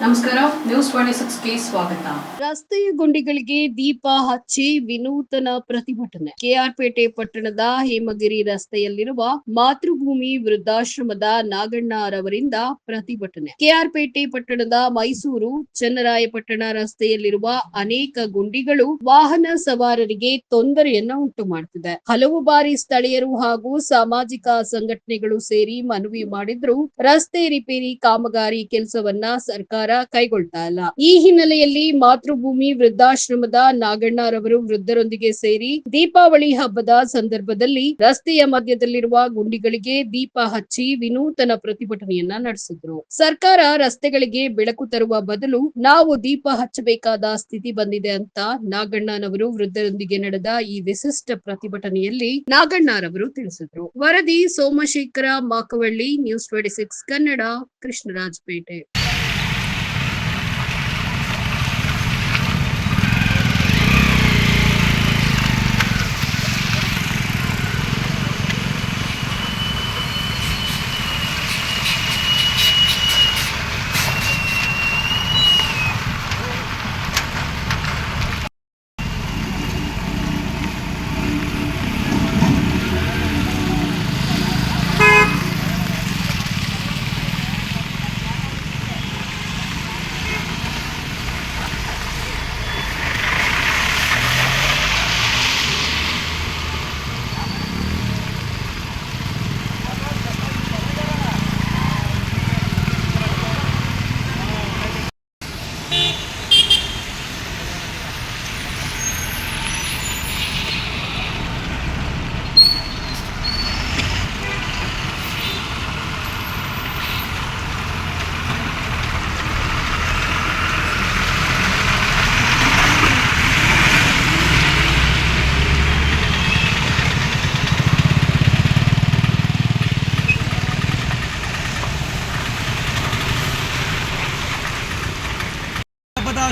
ನಮಸ್ಕಾರ, ನ್ಯೂಸ್ 26ಗೆ ಸ್ವಾಗತ. ರಸ್ತೆಯ ಗುಂಡಿಗಳಿಗೆ ದೀಪ ಹಚ್ಚಿ ವಿನೂತನ ಪ್ರತಿಭಟನೆ. ಕೆಆರ್ಪೇಟೆ ಪಟ್ಟಣದ ಹೇಮಗಿರಿ ರಸ್ತೆಯಲ್ಲಿರುವ ಮಾತೃಭೂಮಿ ವೃದ್ಧಾಶ್ರಮದ ನಾಗಣ್ಣರವರಿಂದ ಪ್ರತಿಭಟನೆ. ಕೆಆರ್ಪೇಟೆ ಪಟ್ಟಣದ ಮೈಸೂರು ಚನ್ನರಾಯಪಟ್ಟಣ ರಸ್ತೆಯಲ್ಲಿರುವ ಅನೇಕ ಗುಂಡಿಗಳು ವಾಹನ ಸವಾರರಿಗೆ ತೊಂದರೆಯನ್ನ ಉಂಟು ಮಾಡುತ್ತಿದೆ. ಹಲವು ಬಾರಿ ಸ್ಥಳೀಯರು ಹಾಗೂ ಸಾಮಾಜಿಕ ಸಂಘಟನೆಗಳು ಸೇರಿ ಮನವಿ ಮಾಡಿದ್ರು ರಸ್ತೆ ರಿಪೇರಿ ಕಾಮಗಾರಿ ಕೆಲಸವನ್ನ ಸರ್ಕಾರ ಕೈಗೊಳ್ತಾ ಇಲ್ಲ. ಈ ಹಿನ್ನೆಲೆಯಲ್ಲಿ ಮಾತೃಭೂಮಿ ವೃದ್ಧಾಶ್ರಮದ ನಾಗಣ್ಣರವರು ವೃದ್ಧರೊಂದಿಗೆ ಸೇರಿ ದೀಪಾವಳಿ ಹಬ್ಬದ ಸಂದರ್ಭದಲ್ಲಿ ರಸ್ತೆಯ ಮಧ್ಯದಲ್ಲಿರುವ ಗುಂಡಿಗಳಿಗೆ ದೀಪ ಹಚ್ಚಿ ವಿನೂತನ ಪ್ರತಿಭಟನೆಯನ್ನ ನಡೆಸಿದ್ರು. ಸರ್ಕಾರ ರಸ್ತೆಗಳಿಗೆ ಬೆಳಕು ತರುವ ಬದಲು ನಾವು ದೀಪ ಹಚ್ಚಬೇಕಾದ ಸ್ಥಿತಿ ಬಂದಿದೆ ಅಂತ ನಾಗಣ್ಣನವರು ವೃದ್ಧರೊಂದಿಗೆ ನಡೆದ ಈ ವಿಶಿಷ್ಟ ಪ್ರತಿಭಟನೆಯಲ್ಲಿ ನಾಗಣ್ಣರವರು ತಿಳಿಸಿದ್ರು. ವರದಿ ಸೋಮಶೇಖರ ಮಾಕವಳ್ಳಿ, ನ್ಯೂಸ್ 26 ಕನ್ನಡ, ಕೃಷ್ಣರಾಜಪೇಟೆ.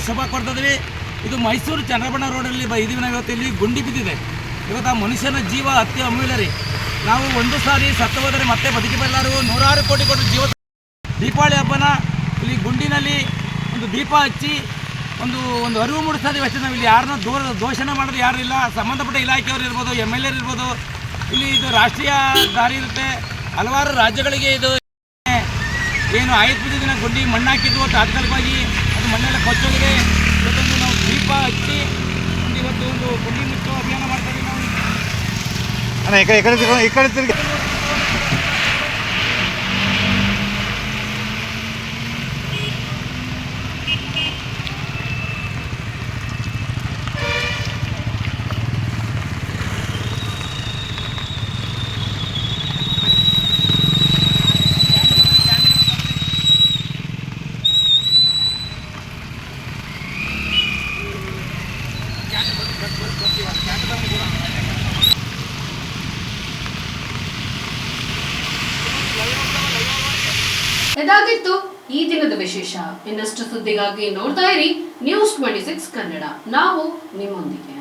ಶುಭ ಕೊಡ್ತಿದ್ವಿ. ಇದು ಮೈಸೂರು ಚನ್ನಬಣ್ಣ ರೋಡಲ್ಲಿ ಇದೀವಿ. ನಾವು ಇವತ್ತು ಇಲ್ಲಿ ಗುಂಡಿ ಬಿದ್ದಿದೆ. ಇವತ್ತು ಆ ಮನುಷ್ಯನ ಜೀವ ಅತಿ ಅಮೂಲ್ಯ ರೀ. ನಾವು ಒಂದು ಸಾರಿ ಸತ್ತು ಹೋದರೆ ಮತ್ತೆ ಬದುಕಿಬಲ್ಲಾರು. 100 ಕೋಟಿ ಜೀವ. ದೀಪಾವಳಿ ಹಬ್ಬನ ಇಲ್ಲಿ ಗುಂಡಿನಲ್ಲಿ ಒಂದು ದೀಪ ಹಚ್ಚಿ ಒಂದು ಅರಿವು ಮೂಡಿಸ್ತಾ ಇದೀವಿ ಅಷ್ಟೇ. ನಾವು ಇಲ್ಲಿ ಯಾರನ್ನೂ ದೋಷಣೆ ಮಾಡೋದು ಯಾರು ಇಲ್ಲ. ಸಂಬಂಧಪಟ್ಟ ಇಲಾಖೆಯವರು ಇರ್ಬೋದು, MLA ಇರ್ಬೋದು. ಇಲ್ಲಿ ಇದು ರಾಷ್ಟ್ರೀಯ ದಾರಿ ಇರುತ್ತೆ. ಹಲವಾರು ರಾಜ್ಯಗಳಿಗೆ ಇದು ಏನು 5 ದಿನ ಗುಂಡಿ ಮಣ್ಣಾಕಿದ್ದು ತಾತ್ಕಾಲಿಕವಾಗಿ ಅದು ಮಣ್ಣೆಲ್ಲ ಕೊಚ್ಚೋಗಿದೆ. ಇವತ್ತೊಂದು ನಾವು ದೀಪ ಹಚ್ಚಿ ಇವತ್ತು ಒಂದು ಗುಂಡಿ ಮುಚ್ಚೋ ಅಭಿಯಾನ ಮಾಡ್ತಾ ಇದ್ದೀವಿ ನಾವು. ಇದಾಗಿತ್ತು ಈ ದಿನದ ವಿಶೇಷ. ಇನ್ನಷ್ಟು ಸುದ್ದಿಗಾಗಿ ನೋಡ್ತಾ ಇರಿ ನ್ಯೂಸ್ 26 ಕನ್ನಡ. ನಾವು ನಿಮ್ಮೊಂದಿಗೆ.